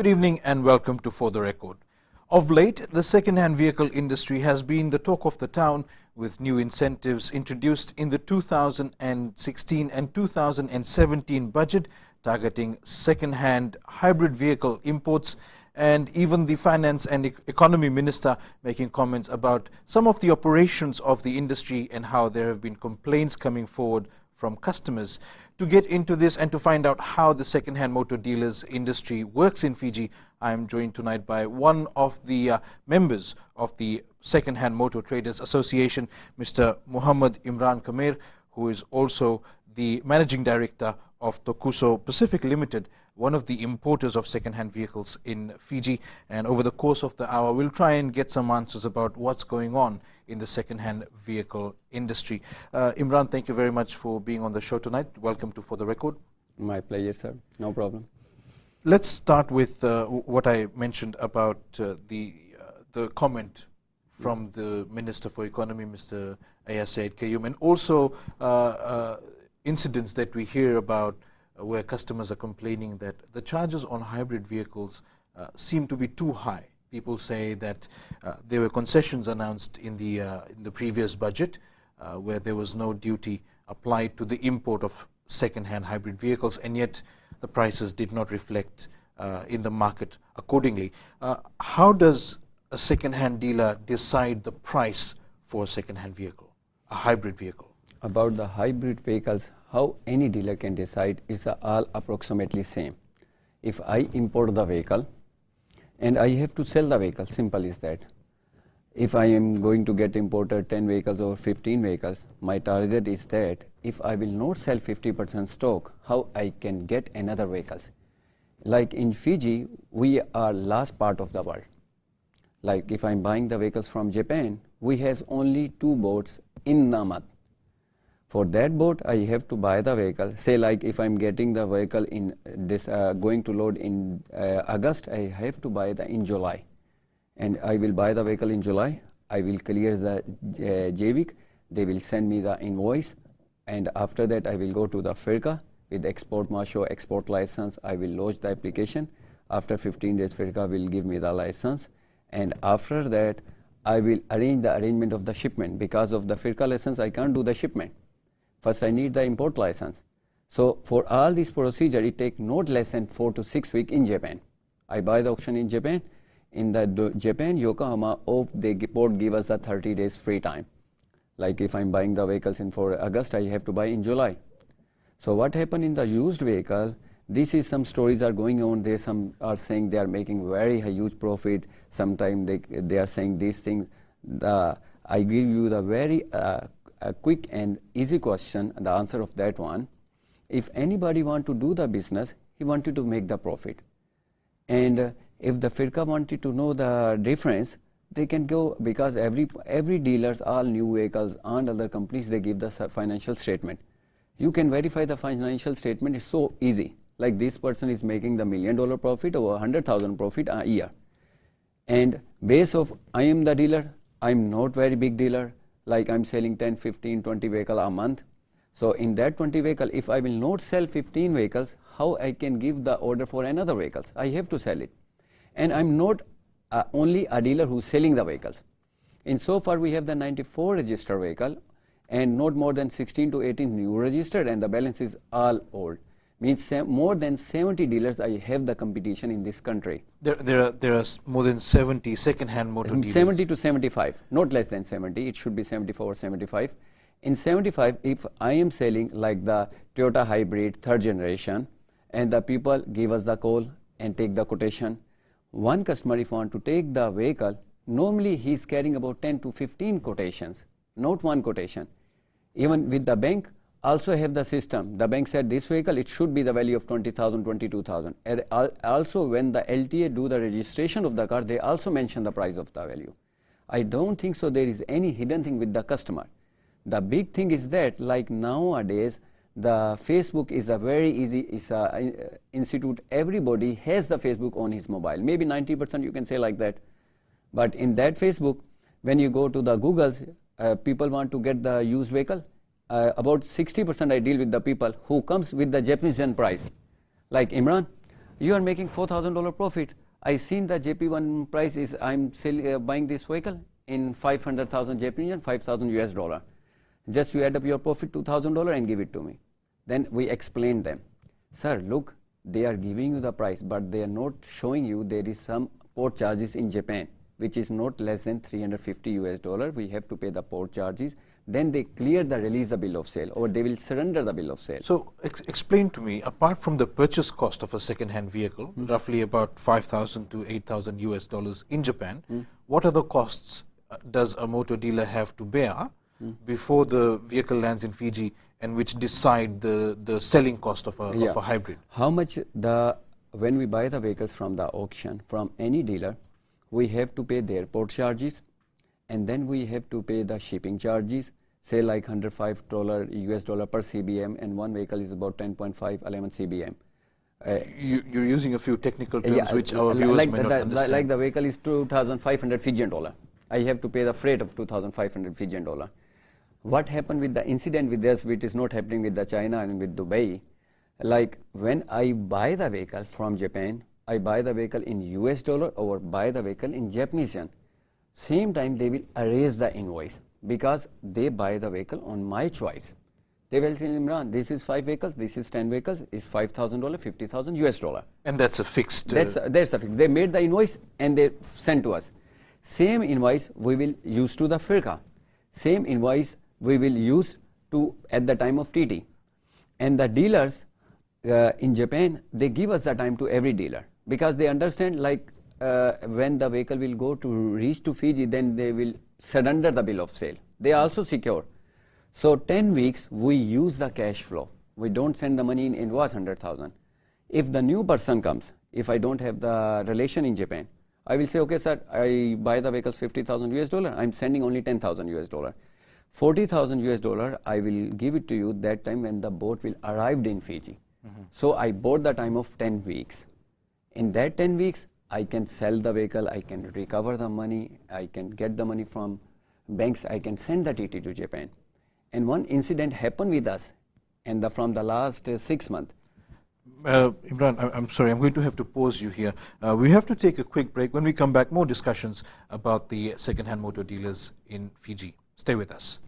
Good evening and welcome to For the Record. Of late, the second-hand vehicle industry has been the talk of the town, with new incentives introduced in the 2016 and 2017 budget targeting second-hand hybrid vehicle imports, and even the Finance and Economy Minister making comments about some of the operations of the industry and how there have been complaints coming forward from customers. To get into this and to find out how the second-hand motor dealers industry works in Fiji, I am joined tonight by one of the members of the Second-Hand Motor Traders Association, Mr. Muhammad Imran Kamer, who is also the Managing Director of Tokuso Pacific Limited, one of the importers of second-hand vehicles in Fiji. And over the course of the hour, we'll try and get some answers about what's going on in the second-hand vehicle industry. Imran, thank you very much for being on the show tonight. Welcome to For the Record. My pleasure, sir. No problem. Let's start with what I mentioned about the comment from the Minister for Economy, Mr. Ayaz Said Kayum, and also incidents that we hear about where customers are complaining that the charges on hybrid vehicles seem to be too high. People say that there were concessions announced in the previous budget where there was no duty applied to the import of second-hand hybrid vehicles, and yet the prices did not reflect in the market accordingly. How does a second-hand dealer decide the price for a second-hand vehicle, a hybrid vehicle? About the hybrid vehicles, how any dealer can decide is all approximately same. If I import the vehicle and I have to sell the vehicle, simple is that. If I am going to get imported 10 vehicles or 15 vehicles, my target is that if I will not sell 50% stock, how I can get another vehicles. Like in Fiji, we are last part of the world. Like if I'm buying the vehicles from Japan, we has only 2 boats in Namat. For that boat, I have to buy the vehicle. Say like if I'm getting the vehicle in this, going to load in August, I have to buy the in July. And I will buy the vehicle in July. I will clear the JVIC. They will send me the invoice. And after that, I will go to the FIRCA with export marshal, export license. I will lodge the application. After 15 days, FIRCA will give me the license. And after that, I will arrange the arrangement of the shipment. Because of the FIRCA license, I can't do the shipment. First, I need the import license. So for all this procedure, it takes not less than 4 to 6 weeks in Japan. I buy the auction in Japan. In the Japan, Yokohama, the port give us a 30 days free time. Like if I'm buying the vehicles in for August, I have to buy in July. So what happened in the used vehicle, this is some stories are going on. There some are saying they are making very huge profit. Sometimes they are saying these things. I give you the very a quick and easy question, the answer of that one. If anybody want to do the business, he wanted to make the profit. And if the FIRCA wanted to know the difference, they can go, because every dealers, all new vehicles and other companies, they give the financial statement. You can verify the financial statement. It's so easy. Like this person is making the $1 million profit or 100,000 profit a year. And base of I am the dealer, I'm not very big dealer. Like I'm selling 10, 15, 20 vehicles a month. So in that 20 vehicles, if I will not sell 15 vehicles, how I can give the order for another vehicles? I have to sell it. And I'm not only a dealer who's selling the vehicles. In so far, we have the 94 registered vehicle and not more than 16 to 18 new registered, and the balance is all old. Means more than 70 dealers I have the competition in this country. There are more than 70 second-hand motor dealers. 70 to 75, not less than 70. It should be 74 or 75. In 75, if I am selling like the Toyota Hybrid 3rd generation, and the people give us the call and take the quotation, one customer if want to take the vehicle, normally he is carrying about 10 to 15 quotations, not one quotation. Even with the bank, also have the system. The bank said this vehicle, it should be the value of 20,000, 22,000. And also when the LTA do the registration of the car, they also mention the price of the value. I don't think so there is any hidden thing with the customer. The big thing is that like nowadays, the Facebook is a very easy institute. Everybody has the Facebook on his mobile. Maybe 90% you can say like that. But in that Facebook, when you go to the Googles, people want to get the used vehicle. About 60% I deal with the people who comes with the Japanese yen price. Like Imran, you are making $4,000 profit. I seen the JP1 price is, I'm buying this vehicle in 500,000 Japanese yen, 5,000 US dollar. Just you add up your profit $2,000 and give it to me. Then we explain them, sir, look, they are giving you the price, but they are not showing you there is some port charges in Japan, which is not less than 350 US dollar. We have to pay the port charges. Then they clear the release the bill of sale, or they will surrender the bill of sale. So explain to me, apart from the purchase cost of a second-hand vehicle, roughly about 5,000 to 8,000 US dollars in Japan, what other costs does a motor dealer have to bear before the vehicle lands in Fiji, and which decide the selling cost of a hybrid? How much when we buy the vehicles from the auction, from any dealer, we have to pay their port charges, and then we have to pay the shipping charges, say like $105 US dollar per CBM, and one vehicle is about 10.5, 11 CBM. You're using a few technical terms which our viewers may not understand. Like the vehicle is 2,500 Fijian dollar. I have to pay the freight of 2,500 Fijian dollar. What happened with the incident with this, which is not happening with the China and with Dubai, like when I buy the vehicle from Japan, I buy the vehicle in US dollar or buy the vehicle in Japanese yen. Same time they will erase the invoice because they buy the vehicle on my choice. They will say, Imran, this is 5 vehicles, this is 10 vehicles, is $5,000, 50,000 US dollar. And that's a fixed... That's a fixed. They made the invoice and they sent to us. Same invoice we will use to the FIRCA. Same invoice we will use to at the time of TT. And the dealers in Japan, they give us the time to every dealer because they understand like when the vehicle will go to reach to Fiji, then they will surrender the bill of sale. They are also secure. So 10 weeks we use the cash flow. We don't send the money in invoice 100,000. If the new person comes, if I don't have the relation in Japan, I will say, okay, sir, I buy the vehicles 50,000 US dollar. I'm sending only 10,000 US dollar. 40,000 US dollar, I will give it to you that time when the boat will arrive in Fiji. So I bought the time of 10 weeks. In that 10 weeks, I can sell the vehicle, I can recover the money, I can get the money from banks, I can send the TT to Japan. And one incident happened with us, and from the last 6 months. Imran, I'm sorry, I'm going to have to pause you here. We have to take a quick break. When we come back, more discussions about the second-hand motor dealers in Fiji. Stay with us.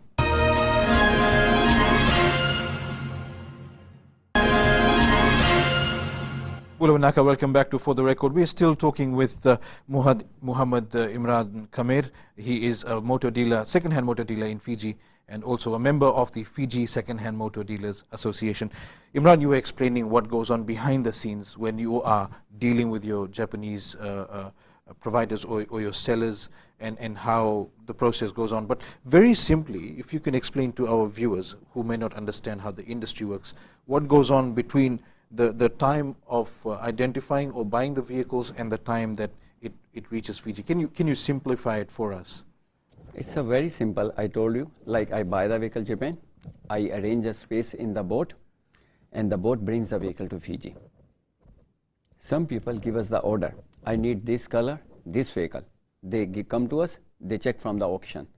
Naka, welcome back to For the Record. We are still talking with Muhammad Imran Kamer. He is a motor dealer, second-hand motor dealer in Fiji, and also a member of the Fiji Second-Hand Motor Dealers Association. Imran, you were explaining what goes on behind the scenes when you are dealing with your Japanese providers or your sellers, and how the process goes on. But very simply, if you can explain to our viewers who may not understand how the industry works, what goes on between the time of identifying or buying the vehicles and the time that it reaches Fiji. Can you simplify it for us? It's a very simple. I told you, like I buy the vehicle Japan, I arrange a space in the boat, and the boat brings the vehicle to Fiji. Some people give us the order. I need this color, this vehicle. They come to us, they check from the auction.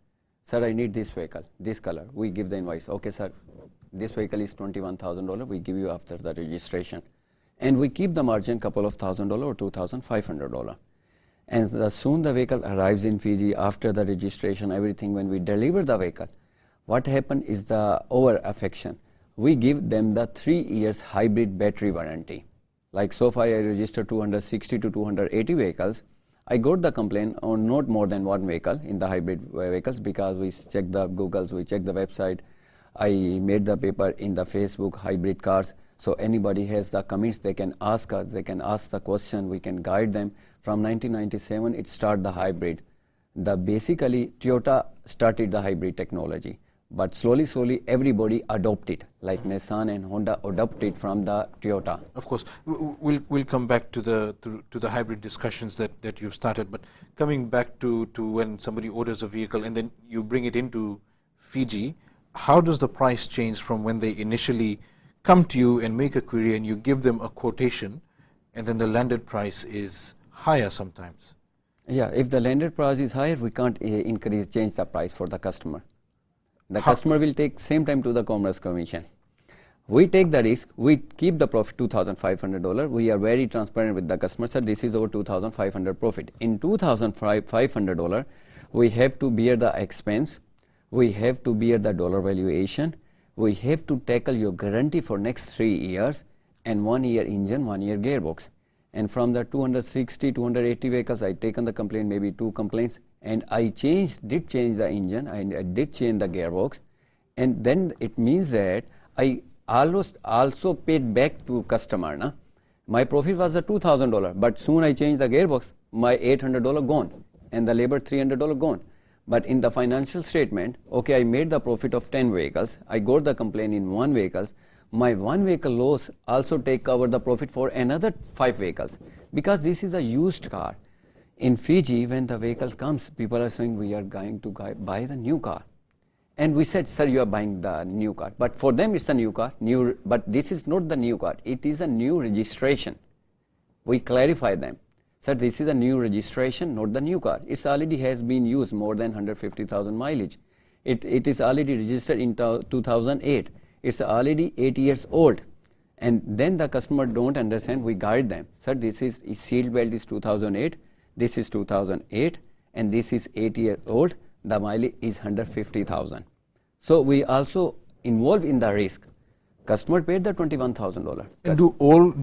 Sir, I need this vehicle, this color. We give the invoice. Okay, sir, this vehicle is $21,000. We give you after the registration. And we keep the margin couple of $1,000 or $2,500. And soon the vehicle arrives in Fiji after the registration, everything. When we deliver the vehicle, what happened is the over affection. We give them the 3 years hybrid battery warranty. Like so far I registered 260 to 280 vehicles. I got the complaint on not more than one vehicle in the hybrid vehicles because we checked the Googles, we checked the website. I made the paper in the Facebook hybrid cars. So anybody has the comments, they can ask us, they can ask the question, we can guide them. From 1997, it started the hybrid. Basically, Toyota started the hybrid technology. But slowly, everybody adopted, like Nissan and Honda adopted from the Toyota. Of course, we'll come back to the hybrid discussions that you've started. But coming back to when somebody orders a vehicle and then you bring it into Fiji, how does the price change from when they initially come to you and make a query and you give them a quotation, and then the landed price is higher sometimes? Yeah, if the landed price is higher, we can't change the price for the customer. The customer will take same time to the Commerce Commission. We take the risk, we keep the profit $2,500. We are very transparent with the customer, sir, this is our $2,500 profit. In $2,500, we have to bear the expense, we have to bear the dollar valuation, we have to tackle your guarantee for next 3 years, and 1 year engine, 1 year gearbox. And from the 260, 280 vehicles, I taken the complaint, maybe 2 complaints, and I did change the engine, I did change the gearbox, and then it means that I also paid back to customer. Na? My profit was the $2,000, but soon I changed the gearbox, my $800 gone, and the labor $300 gone. But in the financial statement, okay, I made the profit of 10 vehicles, I got the complaint in 1 vehicle, my 1 vehicle loss also take cover the profit for another 5 vehicles, because this is a used car. In Fiji, when the vehicle comes, people are saying we are going to buy the new car. And we said, sir, you are buying the new car. But for them, it's a new car, but this is not the new car. It is a new registration. We clarify them. Sir, this is a new registration, not the new car. It already has been used more than 150,000 mileage. It is already registered in 2008. It's already 8 years old. And then the customer don't understand, we guide them. Sir, this is seat belt is 2008, this is 2008, and this is 8 years old. The mileage is 150,000. So we also involve in the risk. Customer paid the $21,000. And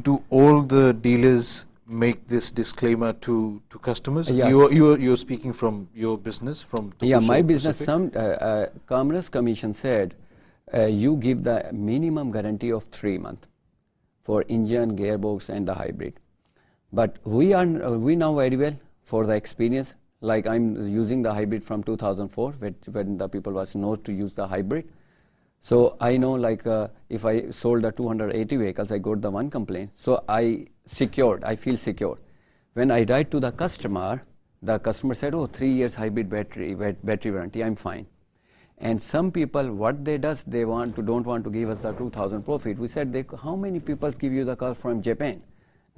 do all the dealers make this disclaimer to customers? Yes. You're speaking from your business, from Yeah, Tokusho my business. Pacific? Commerce Commission said you give the minimum guarantee of 3 months for engine, gearbox, and the hybrid. But we know very well for the experience. Like I'm using the hybrid from 2004 when the people was not to use the hybrid. So I know, like if I sold the 280 vehicles, I got the 1 complaint. So I feel secure. When I write to the customer said, oh, 3 years hybrid battery warranty, I'm fine. And some people, what they does, they don't want to give us the 2,000 profit. We said, how many people give you the car from Japan?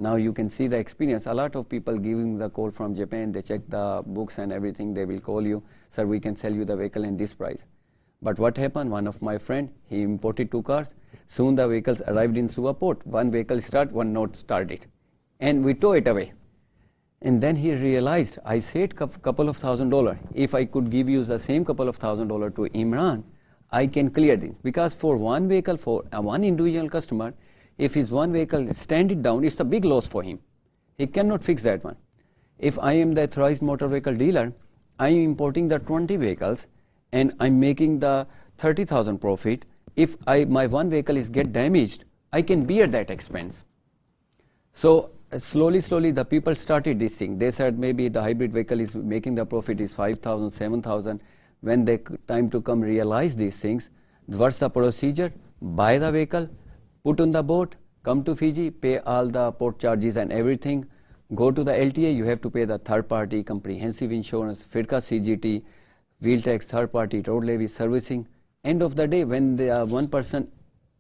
Now you can see the experience. A lot of people giving the call from Japan, they check the books and everything, they will call you, sir, we can sell you the vehicle in this price. But what happened, one of my friend, he imported 2 cars. Soon the vehicles arrived in Suva port. 1 vehicle start, 1 not started. And we tow it away. And then he realized, I said couple of $1,000. If I could give you the same couple of $1,000 to Imran, I can clear this. Because for 1 vehicle, for 1 individual customer, if his 1 vehicle stand it down, it's a big loss for him. He cannot fix that one. If I am the authorized motor vehicle dealer, I am importing the 20 vehicles and I'm making the 30,000 profit. If my 1 vehicle is get damaged, I can bear that expense. So slowly the people started this thing. They said maybe the hybrid vehicle is making the profit is 5,000, 7,000. When they time to come realize these things, what's the procedure? Buy the vehicle, put on the boat, come to Fiji, pay all the port charges and everything, go to the LTA, you have to pay the third party, comprehensive insurance, FIRCA CGT, wheel tax, third party, road levy, servicing. End of the day, when the 1 person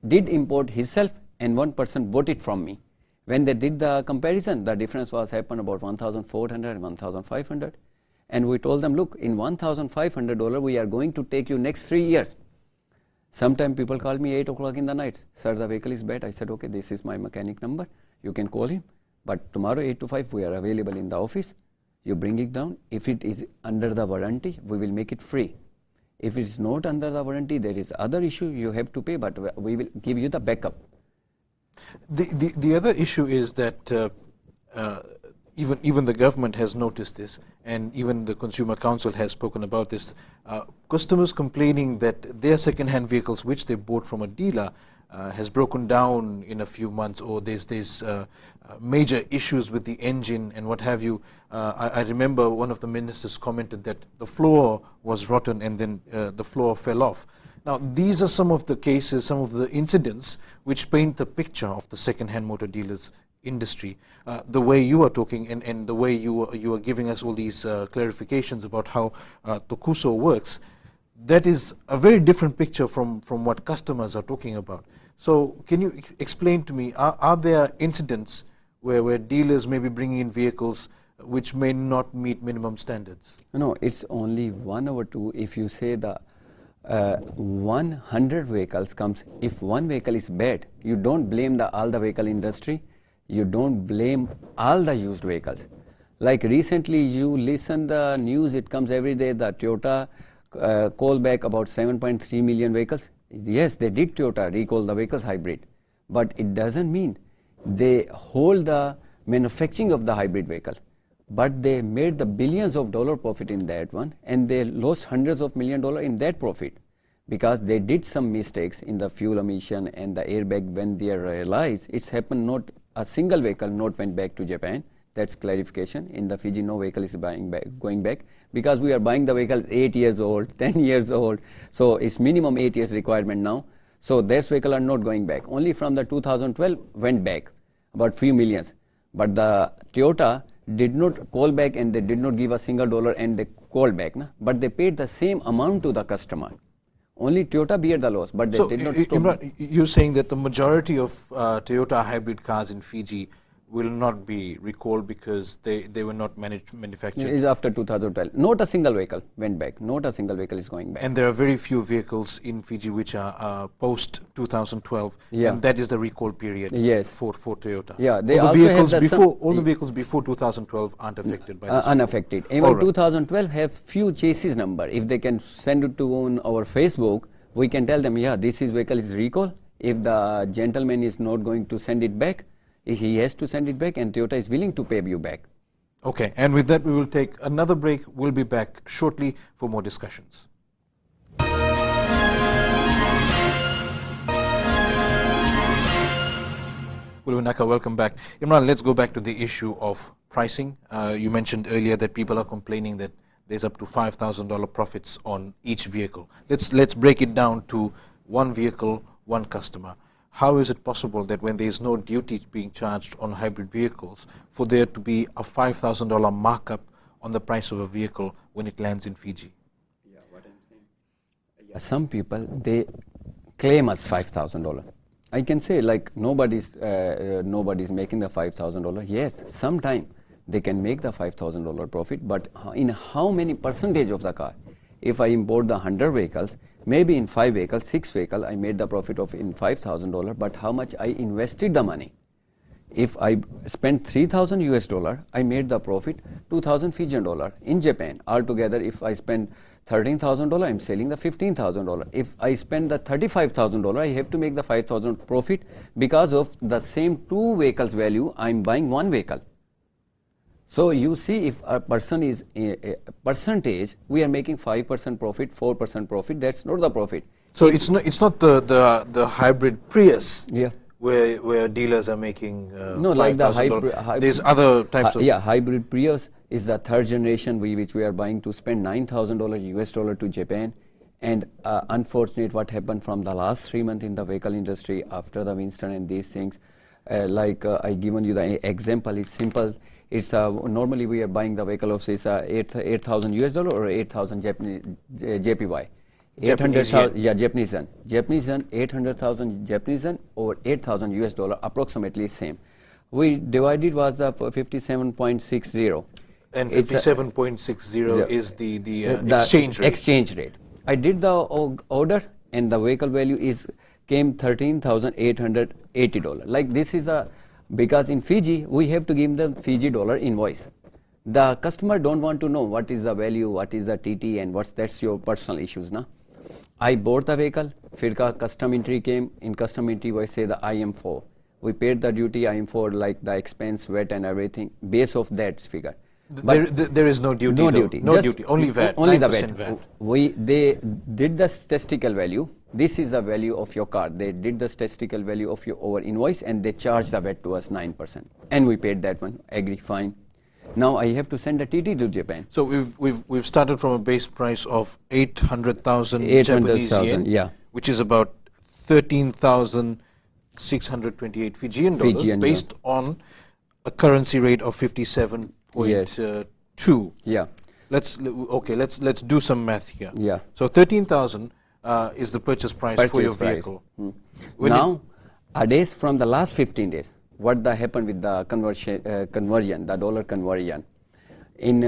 did import himself and 1 person bought it from me, when they did the comparison, the difference was happened about 1,400 and 1,500. And we told them, look, in $1,500, we are going to take you next 3 years. Sometimes people call me 8 o'clock in the night. Sir, the vehicle is bad. I said, okay, this is my mechanic number. You can call him. But tomorrow 8 to 5, we are available in the office. You bring it down. If it is under the warranty, we will make it free. If it is not under the warranty, there is other issue you have to pay, but we will give you the backup. The other issue is that even the government has noticed this, and even the Consumer Council has spoken about this. Customers complaining that their second-hand vehicles, which they bought from a dealer, has broken down in a few months, or there's major issues with the engine and what have you. I remember one of the ministers commented that the floor was rotten and then the floor fell off. Now, these are some of the cases, some of the incidents which paint the picture of the second-hand motor dealers industry. The way you are talking and the way you are giving us all these clarifications about how Tokusho works, that is a very different picture from what customers are talking about. So can you explain to me, are there incidents where dealers may be bringing in vehicles which may not meet minimum standards? No, it's only 1 or 2. If you say 100 vehicles comes, if one vehicle is bad, you don't blame all the vehicle industry, you don't blame all the used vehicles. Like recently you listen the news, it comes every day, the Toyota call back about 7.3 million vehicles. Yes, they did Toyota recall the vehicles hybrid, but it doesn't mean they hold the manufacturing of the hybrid vehicle. But they made the billions of dollar profit in that one, and they lost hundreds of $1 million in that profit because they did some mistakes in the fuel emission and the airbag. When they realized it's happened, not a single vehicle not went back to Japan. That's clarification. In the Fiji, no vehicle is going back because we are buying the vehicles 8 years old, 10 years old. So it's minimum 8 years requirement now. So those vehicles are not going back. Only from the 2012 went back, about few millions. But the Toyota did not call back, and they did not give a single dollar, and they called back. But they paid the same amount to the customer. Only Toyota bear the loss, but they did not stop. Imran, you're saying that the majority of Toyota hybrid cars in Fiji will not be recalled because they were not manufactured. It is after 2012. Not a single vehicle went back. Not a single vehicle is going back. And there are very few vehicles in Fiji which are post 2012, Yeah. and that is the recall period. Yes. For Toyota. Yeah, they all also the have vehicles the before some- all the vehicles before 2012 aren't affected by this. Unaffected. All Even right. 2012 have few chassis number. If they can send it to on our Facebook, we can tell them, yeah, this is vehicle is recall. If the gentleman is not going to send it back, he has to send it back, and Toyota is willing to pay you back. Okay, and with that we will take another break. We'll be back shortly for more discussions. Pulvanaka, welcome back. Imran, let's go back to the issue of pricing. You mentioned earlier that people are complaining that there's up to $5,000 profits on each vehicle. Let's break it down to one vehicle, one customer. How is it possible that when there is no duty being charged on hybrid vehicles, for there to be a $5,000 markup on the price of a vehicle when it lands in Fiji? Yeah, what I'm saying. Some people, they claim us $5,000. I can say like nobody's making the $5,000. Yes, sometime they can make the $5,000 profit, but in how many percentage of the car? If I import the 100 vehicles, maybe in 5 vehicles, 6 vehicles, I made the profit of in $5,000, but how much I invested the money? If I spent $3,000 US, I made the profit $2,000 Fijian dollar in Japan. Altogether, if I spend $13,000, I'm selling the $15,000. If I spend the $35,000, I have to make the $5,000 profit because of the same 2 vehicles value. I'm buying 1 vehicle. So you see, if a person is a percentage, we are making 5% profit, 4% profit. That's not the profit. So it's not the hybrid Prius. Yeah. Where dealers are making No, like the $5,000. There's other types of. Yeah, hybrid Prius is the third generation which we are buying to spend $9,000 US to Japan. And unfortunate what happened from the last 3 months in the vehicle industry after the Winston and these things. I given you the example. It's simple. It's normally we are buying the vehicle of say 8,000 US or 8,000 JPY. 800,000, yeah, Japanese yen. Japanese yen, 800,000 Japanese yen or 8,000 US dollar, approximately same. We divided was the 57.60. And 57.60 is the exchange rate. Exchange rate. I did the order, and the vehicle value came $13,880. Like this is because in Fiji we have to give them Fiji dollar invoice. The customer don't want to know what is the value, what is the TT, and that's your personal issues, na. I bought the vehicle, फिर custom entry came, in custom entry we say the IM4. We paid the duty IM4 like the expense, VAT and everything, base of that figure. But there is no duty. No though. duty. No duty. Only VAT. Only the 9% VAT. They did the statistical value. This is the value of your car. They did the statistical value of our invoice, and they charged the VAT to us 9%. And we paid that one. Agree, fine. Now I have to send a TT to Japan. So we've started from a base price of 800,000 Japanese yen, yeah, which is about 13,628 Fijian dollars, based on a currency rate of 57.2. Yeah. Let's do some math here. Yeah. So 13,000 is the purchase price for your vehicle. Now, a days from the last 15 days, what happened with the conversion, the dollar conversion in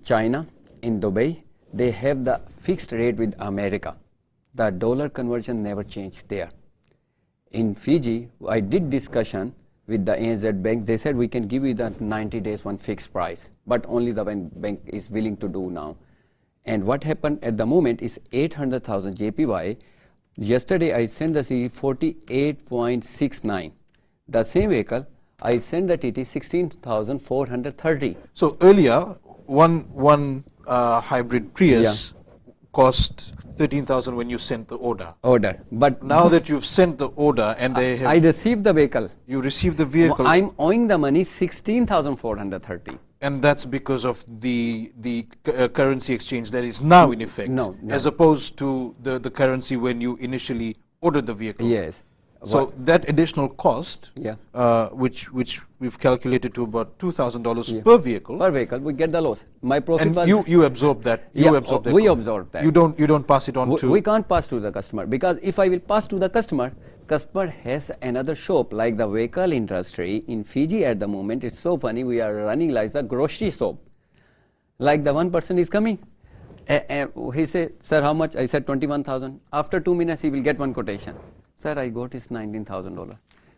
China, in Dubai, they have the fixed rate with America. The dollar conversion never changed there. In Fiji, I did discussion with the ANZ bank. They said we can give you the 90 days one fixed price, but only the bank is willing to do now. And what happened at the moment is 800,000 JPY. Yesterday I sent the CE 48.69. The same vehicle, I sent the TT 16,430. So earlier, one hybrid Prius cost 13,000 when you sent the order. But Now that you've sent the order and they have, I received the vehicle. you received the vehicle, I'm owing the money 16,430. and that's because of the currency exchange that is now in effect, No. as opposed to the currency when you initially ordered the vehicle. Yes. So that additional cost, Yeah. which we've calculated to about $2,000 per vehicle, Per vehicle, we get the loss. My profit and was you absorb that. You Yeah, absorb that. we cost. absorb that. You don't pass it on to. we can't pass to the customer, because if I will pass to the customer has another shop. Like the vehicle industry in Fiji at the moment, it's so funny, we are running like the grocery shop. Like the one person is coming, he said, sir, how much? I said 21,000. After 2 minutes he will get one quotation. Sir, I got this $19,000.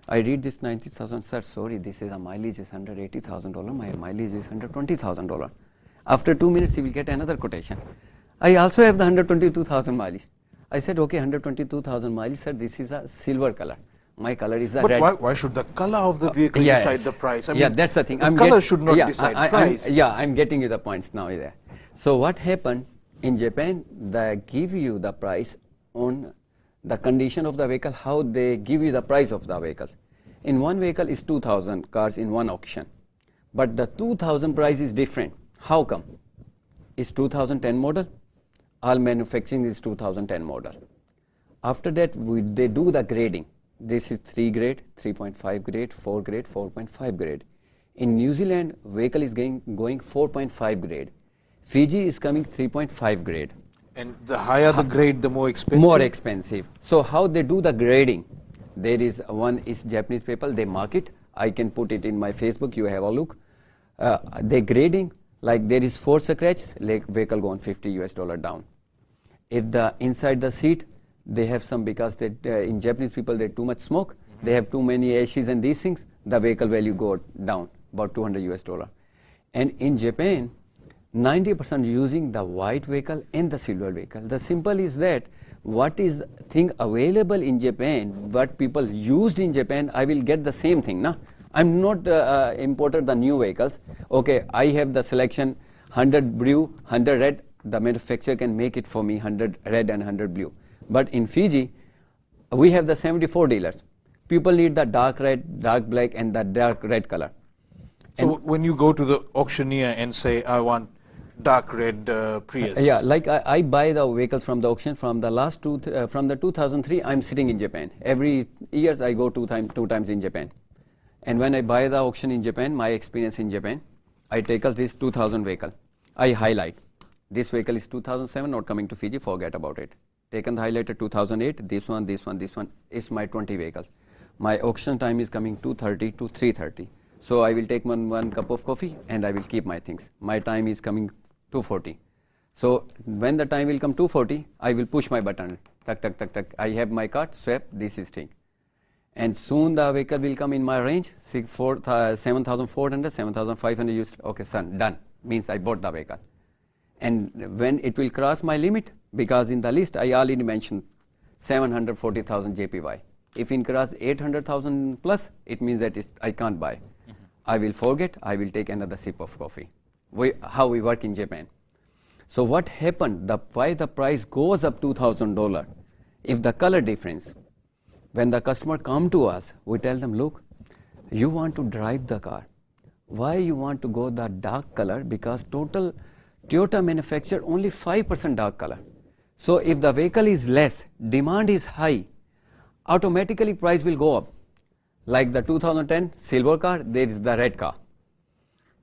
I read this 90,000. Sir, sorry, this is a mileage is $180,000. My mileage is $120,000. After 2 minutes he will get another quotation. I also have the 122,000 mileage. I said, okay, 122,000 mileage, sir, this is a silver color. My color is a But red. why should the color of the vehicle Yes. decide the price? Yeah, that's the thing. The color should not decide price. I'm getting you the points now there. So what happened in Japan, they give you the price on the condition of the vehicle, how they give you the price of the vehicles. In one vehicle is 2,000 cars in one auction, but the 2,000 price is different. How come? It's 2010 model. All manufacturing is 2010 model. After that, they do the grading. This is 3 grade, 3.5 grade, 4 grade, 4.5 grade. In New Zealand, vehicle is going 4.5 grade. Fiji is coming 3.5 grade. And the higher the grade, the more expensive. More expensive. So how they do the grading? There is one is Japanese people, they mark it. I can put it in my Facebook, you have a look. They grading, like there is 4 scratches, like vehicle gone $50 down. If the inside the seat, they have some, because they, in Japanese people they too much smoke, they have too many ashes and these things, the vehicle value go down about $200. And in Japan, 90% using the white vehicle and the silver vehicle. The simple is that what is thing available in Japan, what people used in Japan, I will get the same thing. Nah? I'm not imported the new vehicles. Okay, I have the selection 100 blue, 100 red. The manufacturer can make it for me 100 red and 100 blue. But in Fiji, we have the 74 dealers. People need the dark red, dark black, and the dark red color. So when you go to the auctioneer and say, I want dark red Prius. Yeah, like I buy the vehicles from the auction from the last from the 2003. I'm sitting in Japan. Every years I go two times in Japan. And when I buy the auction in Japan, my experience in Japan, I take this 2000 vehicle. I highlight. This vehicle is 2007, not coming to Fiji, forget about it. Taken the highlighter 2008, this one is my 20 vehicles. My auction time is coming 2:30 to 3:30. So I will take one cup of coffee and I will keep my things. My time is coming 2:40. So when the time will come 2:40, I will push my button. Tuck, tuck, tuck, tuck. I have my card, swap, this is thing. And soon the vehicle will come in my range, 7,400, 7,500. Okay, son, done. Means I bought the vehicle. And when it will cross my limit, because in the list I already mentioned 740,000 JPY. If it cross 800,000 plus, it means that I can't buy. I will forget, I will take another sip of coffee. How we work in Japan. So what happened, why the price goes up $2,000, if the color difference, when the customer come to us, we tell them, look, you want to drive the car. Why you want to go the dark color? Because total Toyota manufacture only 5% dark color. So if the vehicle is less, demand is high, automatically price will go up. Like the 2010 silver car, there is the red car.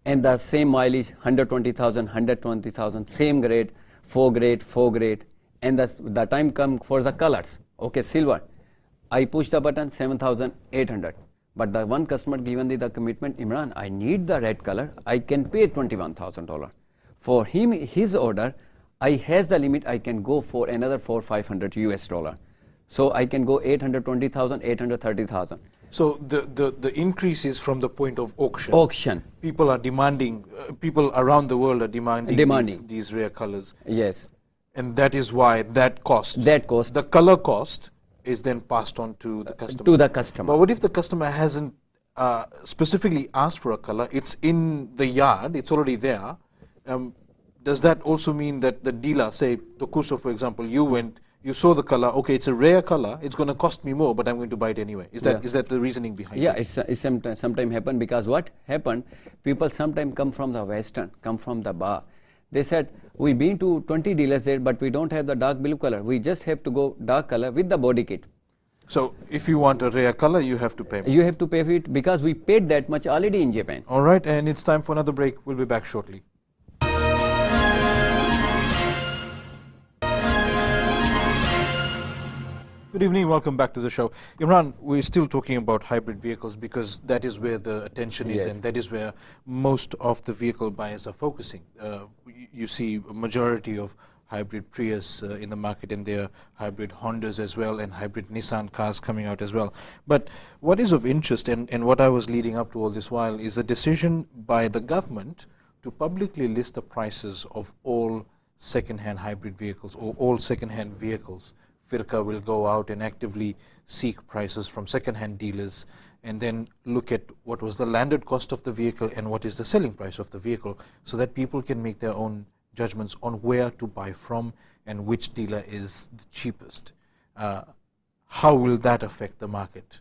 And the same mileage, 120,000, 120,000, same grade, 4 grade, 4 grade. And the time come for the colors. Okay, silver. I push the button, 7,800. But the one customer given the commitment, Imran, I need the red color. I can pay $21,000. For him, his order, I has the limit, I can go for another 400-500 US dollar. So I can go 820,000, 830,000. So the increase is from the point of auction. Auction. People are demanding, people around the world are demanding, these rare colors. Yes. And that is why that cost, the color cost, is then passed on to the customer. To the customer. But what if the customer hasn't specifically asked for a color? It's in the yard, it's already there. Does that also mean that the dealer, say Tokuso for example, you saw the color, okay, it's a rare color, it's going to cost me more, but I'm going to buy it anyway. Is that the reasoning behind it? Yeah, it's sometimes happen, because what happened, people sometimes come from the western, come from the bar. They said, we've been to 20 dealers there, but we don't have the dark blue color. We just have to go dark color with the body kit. So if you want a rare color, you have to pay more. You have to pay for it, because we paid that much already in Japan. All right, and it's time for another break. We'll be back shortly. Good evening, welcome back to the show. Imran, we're still talking about hybrid vehicles because that is where the attention is, and that is where most of the vehicle buyers are focusing. You see a majority of hybrid Prius in the market, and there are hybrid Hondas as well, and hybrid Nissan cars coming out as well. But what is of interest, and what I was leading up to all this while, is a decision by the government to publicly list the prices of all second-hand hybrid vehicles, or all second-hand vehicles. Firqa will go out and actively seek prices from second-hand dealers, and then look at what was the landed cost of the vehicle and what is the selling price of the vehicle, so that people can make their own judgments on where to buy from and which dealer is the cheapest. How will that affect the market?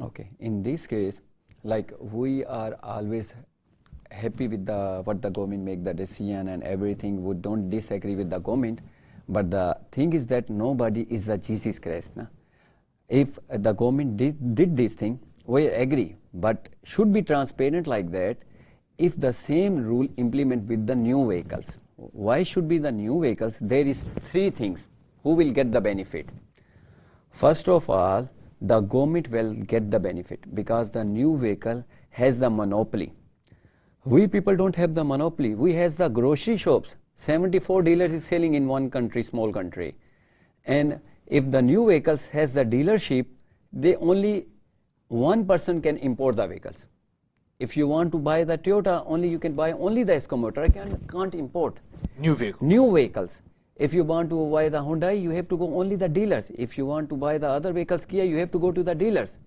Okay, in this case, like, we are always happy with what the government make the decision and everything. We don't disagree with the government. But the thing is that nobody is a Jesus Christ. Na? If the government did this thing, we agree, but should be transparent like that. If the same rule implement with the new vehicles, why should be the new vehicles? There is three things who will get the benefit. First of all, the government will get the benefit because the new vehicle has the monopoly. We people don't have the monopoly. We has the grocery shops. 74 dealers is selling in one country, small country. And if the new vehicles has the dealership, they only one person can import the vehicles. If you want to buy the Toyota, only you can buy only the Escomotor. I can't import new vehicles. New vehicles. If you want to buy the Hyundai, you have to go only the dealers. If you want to buy the other vehicles, Kia, you have to go to the dealers.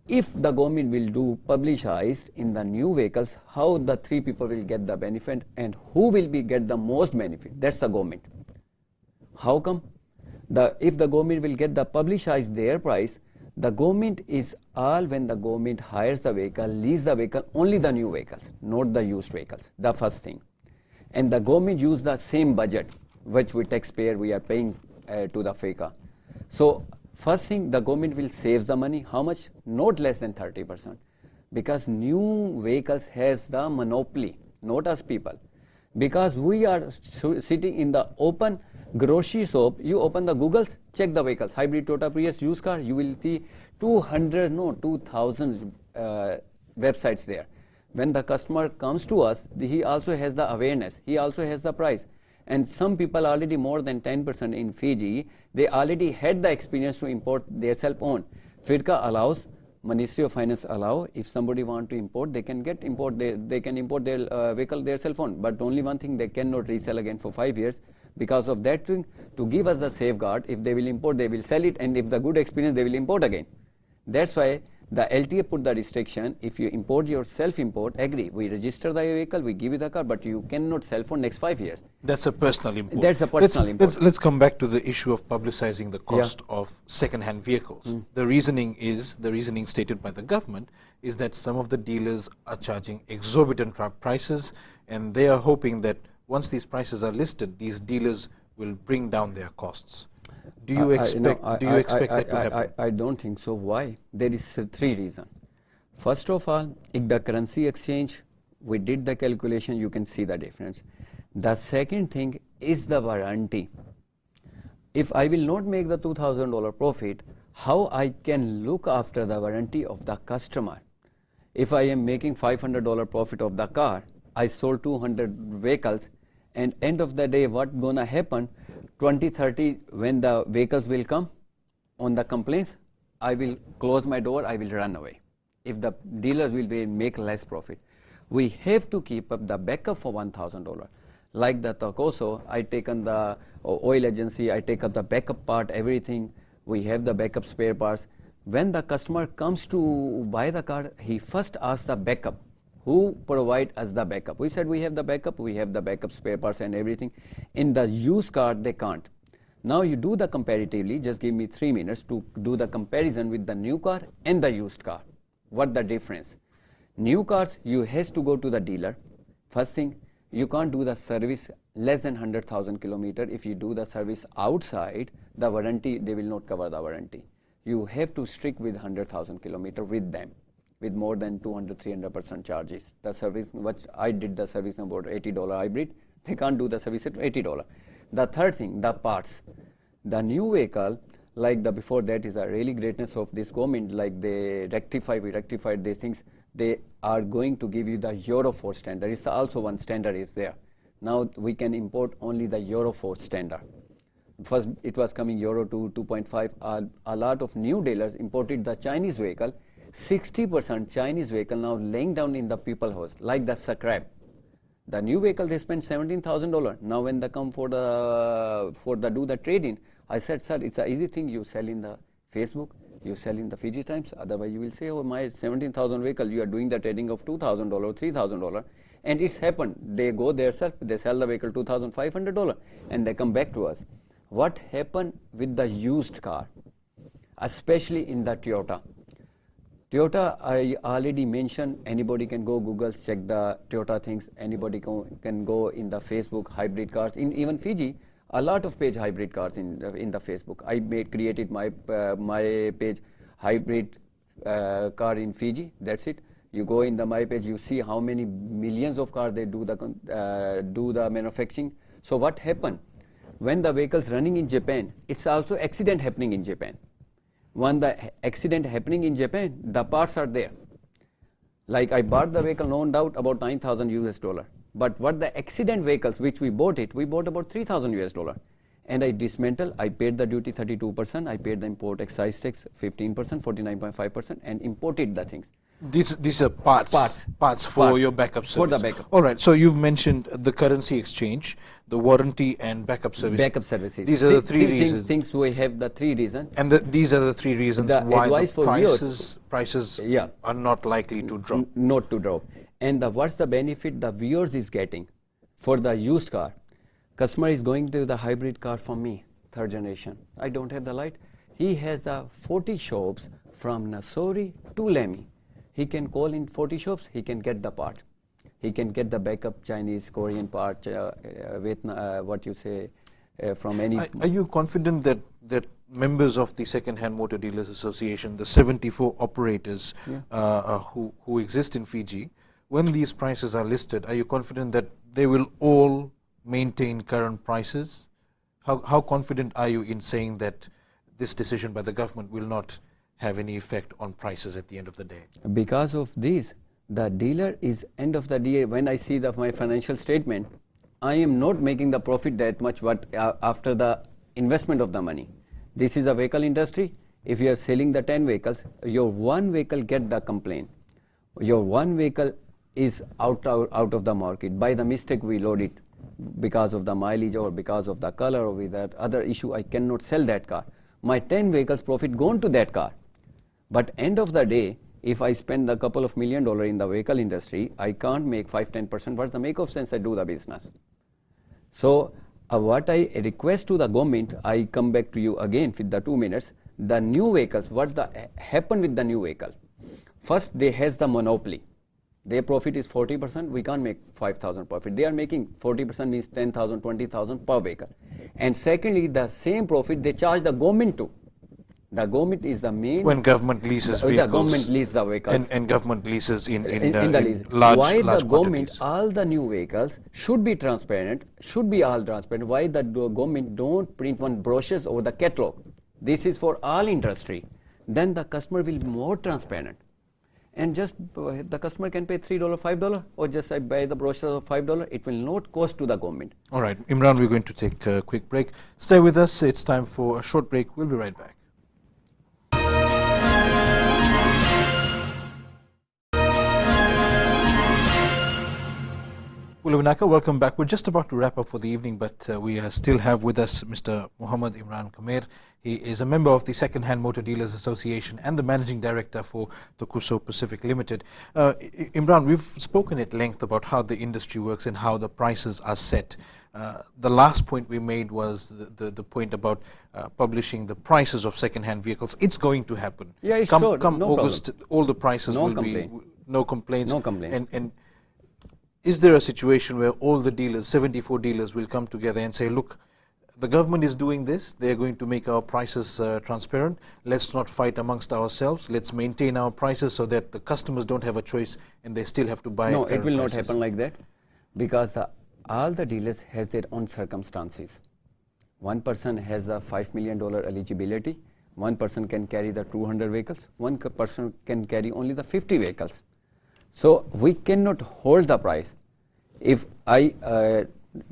If the government will do publicized in the new vehicles, how the three people will get the benefit and who will get the most benefit, that's the government. How come? If the government will get the publicized their price, the government is all, when the government hires the vehicle, lease the vehicle, only the new vehicles, not the used vehicles, the first thing. And the government use the same budget, which we taxpayer we are paying to the FICA. So first thing, the government will save the money. How much? Not less than 30%. Because new vehicles has the monopoly, not us people. Because we are sitting in the open grocery shop, you open the Googles, check the vehicles, hybrid Toyota Prius, used car, you will see 2,000 websites there. When the customer comes to us, he also has the awareness, he also has the price. And some people already more than 10% in Fiji, they already had the experience to import their self-own. FIRCA allows, Ministry of Finance allow, if somebody want to import, they can they can import their vehicle, their self-own. But only one thing, they cannot resell again for 5 years. Because of that thing, to give us the safeguard, if they will import, they will sell it, and if the good experience, they will import again. That's why the LTA put the restriction, if you import your self-import, agree, we register the vehicle, we give you the car, but you cannot sell for next 5 years. That's a personal import. That's a personal import. Let's come back to the issue of publicizing the cost of second-hand vehicles. The reasoning stated by the government is that some of the dealers are charging exorbitant prices, and they are hoping that once these prices are listed, these dealers will bring down their costs. Do you expect that to happen? I don't think so. Why? There is three reasons. First of all, if the currency exchange, we did the calculation, you can see the difference. The second thing is the warranty. If I will not make the $2,000 profit, how I can look after the warranty of the customer? If I am making $500 profit of the car, I sold 200 vehicles, And end of the day, what gonna happen? 2030, when the vehicles will come on the complaints, I will close my door, I will run away. If the dealers will make less profit, we have to keep up the backup for $1,000. Like the Tacoso, I taken the oil agency, I take up the backup part, everything. We have the backup spare parts. When the customer comes to buy the car, he first asks the backup. Who provide us the backup? We said we have the backup spare parts and everything. In the used car, they can't. Now you do the comparatively, just give me 3 minutes to do the comparison with the new car and the used car. What the difference? New cars, you has to go to the dealer. First thing, you can't do the service less than 100,000 kilometer. If you do the service outside, the warranty, they will not cover the warranty. You have to stick with 100,000 kilometer with them, with more than 200-300% charges. The service, what I did the service about $80 hybrid, they can't do the service at $80. The third thing, the parts. The new vehicle, like the before that, is a really greatness of this government, like we rectified these things. They are going to give you the Euro 4 standard. It's also one standard is there. Now we can import only the Euro 4 standard. First it was coming Euro 2, 2.5. A lot of new dealers imported the Chinese vehicle. 60% Chinese vehicle now laying down in the people house, like the scrap. The new vehicle, they spend $17,000. Now when they come for the do the trade-in, I said, sir, it's an easy thing. You sell in the Facebook, you sell in the Fiji Times. Otherwise, you will say, oh, my 17,000 vehicle, you are doing the trading of $2,000, $3,000. And it's happened. They go there, sir, they sell the vehicle $2,500, and they come back to us. What happened with the used car, especially in the Toyota? Toyota, I already mentioned, anybody can go Google, check the Toyota things. Anybody can go in the Facebook, hybrid cars. In even Fiji, a lot of page hybrid cars in the Facebook. I created my page, hybrid car in Fiji, that's it. You go in the my page, you see how many millions of cars they do the manufacturing. So what happened? When the vehicle's running in Japan, it's also accident happening in Japan. When the accident happening in Japan, the parts are there. Like I bought the vehicle, no doubt, about $9,000. But what the accident vehicles, which we bought about $3,000. And I dismantled, I paid the duty 32%, I paid the import excise tax 15%, 49.5%, and imported the things. These are parts for your backup service. For the backup. All right. So you've mentioned the currency exchange, the warranty, and backup service. Backup services. These are the three reasons. Things we have the 3 reasons. And these are the 3 reasons why the prices yeah, are not likely to drop. Not to drop. And what's the benefit the viewers is getting for the used car? Customer is going to the hybrid car from me, 3rd generation. I don't have the light. He has 40 shops from Nassori to Lamy. He can call in 40 shops, he can get the part. He can get the backup Chinese, Korean part, Vietnam, from any... Are you confident that members of the Second-Hand Motor Dealers Association, the 74 operators who exist in Fiji, when these prices are listed, are you confident that they will all maintain current prices? How confident are you in saying that this decision by the government will not have any effect on prices at the end of the day? Because of this, the dealer is end of the day, when I see my financial statement, I am not making the profit that much after the investment of the money. This is a vehicle industry. If you are selling the 10 vehicles, your one vehicle get the complaint. Your one vehicle is out of the market. By the mistake we load it because of the mileage or because of the color or with that other issue, I cannot sell that car. My 10 vehicles profit gone to that car. But end of the day, if I spend a couple of $1 million in the vehicle industry, I can't make 5-10%. What's the make of sense I do the business? So what I request to the government, I come back to you again with the 2 minutes. The new vehicles, what happen with the new vehicle? First, they has the monopoly. Their profit is 40%. We can't make 5,000 profit. They are making 40% means 10,000, 20,000 per vehicle. And secondly, the same profit they charge the government too. The government is the main... When government leases vehicles. The government leases the vehicles. And government leases in the lease. large Why large the government, quantities. all the new vehicles should be transparent, should be all transparent. Why the government don't print one brochures over the catalog? This is for all industry. Then the customer will be more transparent. and just the customer can pay $3, $5, or just buy the brochure of $5. It will not cost to the government. All right, Imran, we're going to take a quick break. Stay with us. It's time for a short break. We'll be right back. Ulubinaka, welcome back. We're just about to wrap up for the evening, but we still have with us Mr. Muhammad Imran Kamer. He is a member of the Second Hand Motor Dealers Association and the Managing Director for Tokuzzo Pacific Limited. Imran, we've spoken at length about how the industry works and how the prices are set. The last point we made was the point about publishing the prices of second-hand vehicles. It's going to happen. Yeah, it's come sure. come No August, problem. all the prices No will complaint. be no complaints. No complaint. And is there a situation where all the dealers, 74 dealers, will come together and say, look, the government is doing this, they're going to make our prices transparent, let's not fight amongst ourselves, let's maintain our prices so that the customers don't have a choice and they still have to buy No, at it current will not prices? happen like that, because all the dealers has their own circumstances. One person has a $5 million eligibility, one person can carry the 200 vehicles, one person can carry only the 50 vehicles. So we cannot hold the price. If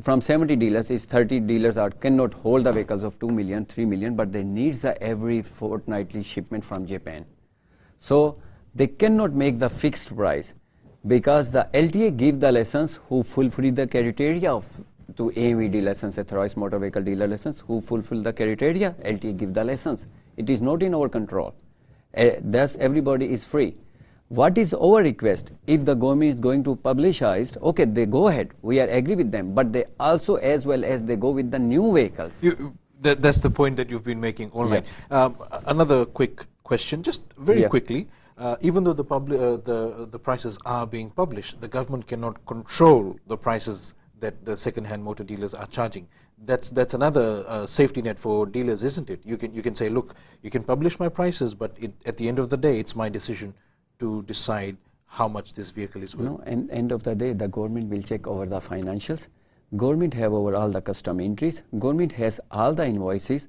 from 70 dealers, is 30 dealers cannot hold the vehicles of 2 million, 3 million, but they need every fortnightly shipment from Japan. So they cannot make the fixed price, because the LTA give the license who fulfill the criteria to AMVD license, authorized motor vehicle dealer license, who fulfill the criteria, LTA give the license. It is not in our control. Thus everybody is free. What is our request? If the government is going to publicize, okay, they go ahead. We are agree with them, but they also, as well as they go with the new vehicles. That's the point that you've been making all night. Another quick question, just very quickly. Even though the prices are being published, the government cannot control the prices that the second-hand motor dealers are charging. That's another safety net for dealers, isn't it? You can say, look, you can publish my prices, but at the end of the day, it's my decision to decide how much this vehicle is worth. No, and end of the day, the government will check over the financials. Government have over all the custom entries. Government has all the invoices.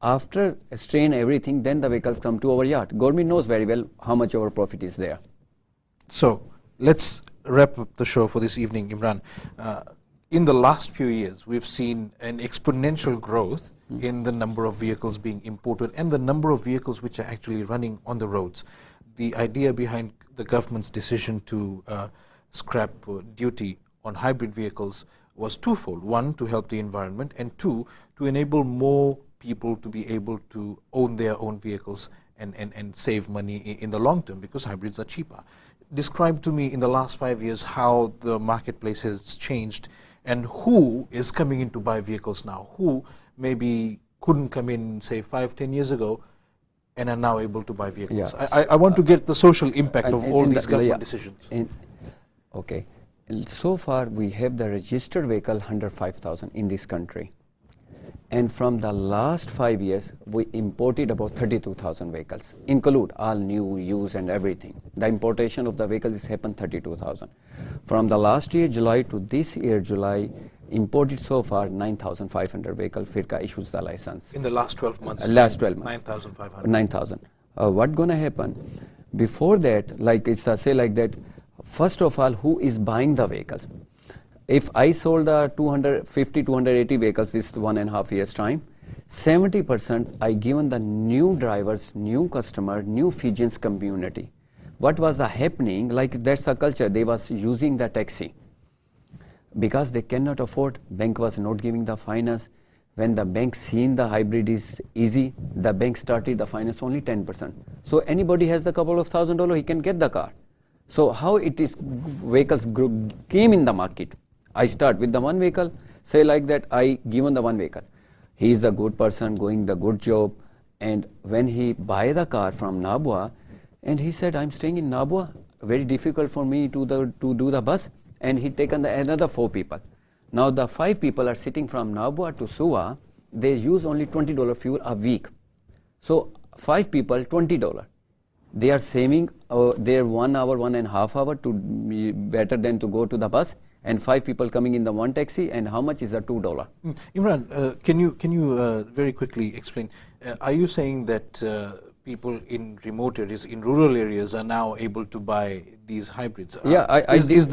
After strain everything, then the vehicles come to our yard. Government knows very well how much our profit is there. So let's wrap up the show for this evening, Imran. In the last few years, we've seen an exponential growth in the number of vehicles being imported and the number of vehicles which are actually running on the roads. The idea behind the government's decision to scrap duty on hybrid vehicles was twofold. One, to help the environment, and two, to enable more people to be able to own their own vehicles and save money in the long term, because hybrids are cheaper. Describe to me in the last 5 years how the marketplace has changed and who is coming in to buy vehicles now, who maybe couldn't come in, say, 5-10 years ago, and are now able to buy vehicles. Yeah. I want to get the social impact of all these government decisions. Okay. So far, we have the registered vehicle 105,000 in this country. And from the last 5 years, we imported about 32,000 vehicles, include all new, used and everything. The importation of the vehicles has happened 32,000. From the last year, July, to this year, July, imported so far 9,500 vehicle. FIRCA issues the license. In the last 12 months? Last 12 months. 9,500. 9,000. What gonna happen? Before that, like it's say like that, first of all, who is buying the vehicles? If I sold 250, 280 vehicles this 1.5 years time, 70% I given the new drivers, new customer, new Fijians community. What was happening, like that's a culture, they was using the taxi. Because they cannot afford, bank was not giving the finance. When the bank seen the hybrid is easy, the bank started the finance only 10%. So anybody has a couple of $1,000, he can get the car. So how it is vehicles came in the market? I start with the one vehicle, say like that, I given the one vehicle. He is a good person, going the good job, and when he buy the car from Nabua, and he said, I'm staying in Nabua, very difficult for me to do the bus, and he taken another 4 people. Now the 5 people are sitting from Nabua to Suva, they use only $20 fuel a week. So 5 people, $20. They are saving their 1 hour, 1.5 hour to be better than to go to the bus, and 5 people coming in the one taxi, and how much is the $2? Imran, can you very quickly explain, are you saying that people in remote areas, in rural areas, are now able to buy these hybrids. Yeah, is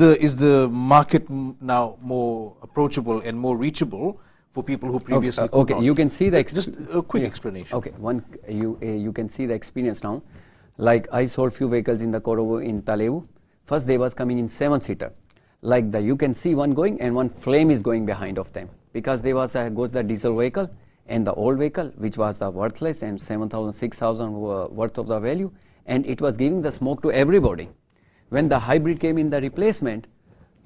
the market now more approachable and more reachable for people who previously could okay, not? you can see the Just a quick yeah. explanation. Okay, you can see the experience now. Like I sold few vehicles in the Korovo in Talevu. First they was coming in 7-seater. Like you can see one going and one flame is going behind of them, because there was goes the diesel vehicle and the old vehicle, which was the worthless and 7,000, 6,000 worth of the value, and it was giving the smoke to everybody. When the hybrid came in the replacement,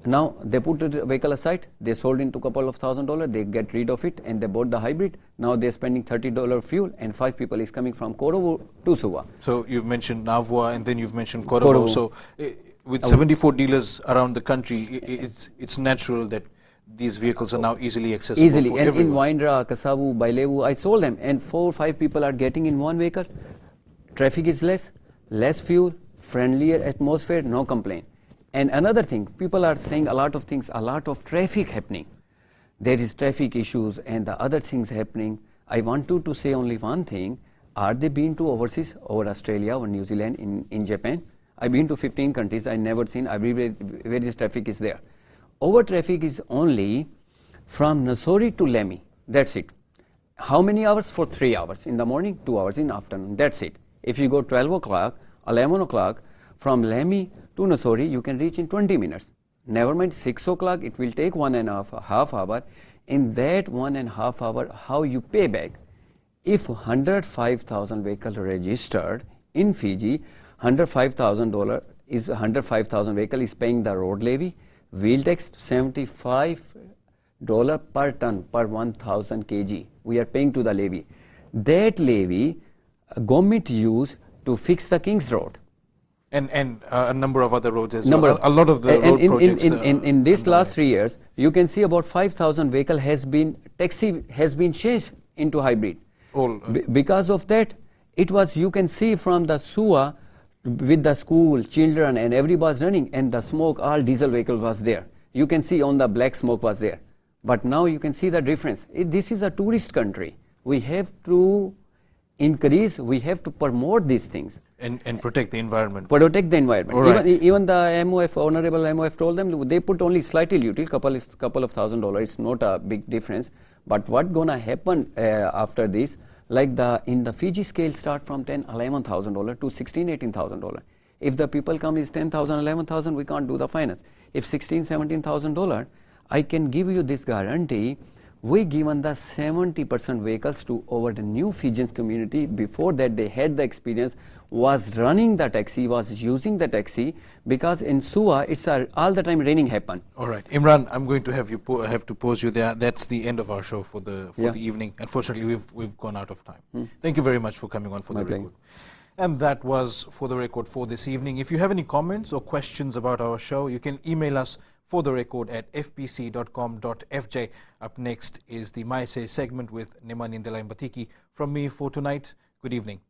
now they put the vehicle aside, they sold into couple of $1,000, they get rid of it and they bought the hybrid. Now they're spending $30 fuel and 5 people is coming from Korovo to Suva. So you've mentioned Navua and then you've mentioned Korovo. Korovo. So with 74 dealers around the country, it's natural that these vehicles are now easily accessible Easily, for and everyone. in Waindra, Kasavu, Bailevu, I sold them, and 4 or 5 people are getting in one vehicle. Traffic is less fuel, friendlier atmosphere, no complaint. And another thing, people are saying a lot of things, a lot of traffic happening. There is traffic issues and the other things happening. I want to say only one thing. Are they been to overseas, over Australia or New Zealand, in Japan? I've been to 15 countries, I never seen everywhere where this traffic is there. Over traffic is only from Nassori to Lemi, that's it. How many hours? For 3 hours in the morning, 2 hours in the afternoon, that's it. If you go 12 o'clock, 11 o'clock, from Lemi to Nassori, you can reach in 20 minutes. Never mind 6 o'clock, it will take 1.5 hour. In that 1.5 hour, how you pay back? If 105,000 vehicles registered in Fiji, $105,000 is 105,000 vehicle is paying the road levy, wheel tax $75 per ton per 1,000 kg. We are paying to the levy. That levy, government use to fix the King's Road. And a number of other roads as Number well. A lot of the road projects. In this last 3 years, you can see about 5,000 vehicle taxi has been changed into hybrid. Because of that, it was, you can see from the Suva with the school, children and everybody was running, and the smoke, all diesel vehicle was there. You can see on the black smoke was there. But now you can see the difference. This is a tourist country. We have to increase, we have to promote these things. And protect the environment. Protect the environment. Right. Even the MOF, Honorable MOF told them, they put only slightly little, couple of $1,000, it's not a big difference. But what gonna happen after this, like in the Fiji scale start from $11,000 to $16,000, $18,000. If the people come is $10,000, $11,000, we can't do the finance. If $16,000, $17,000, I can give you this guarantee. We given the 70% vehicles to over the new Fijians community. Before that, they had the experience, was running the taxi, was using the taxi, because in Suva, it's all the time raining happen. All right, Imran, I'm going to have to pause you there. That's the end of our show for the evening. Unfortunately, we've gone out of time. Thank you very much for coming on For the Record. And that was For the Record for this evening. If you have any comments or questions about our show, you can email us fortherecord@fpc.com.fj. Up next is the My Say segment with Neman Indelaim Batiki. From me for tonight, good evening.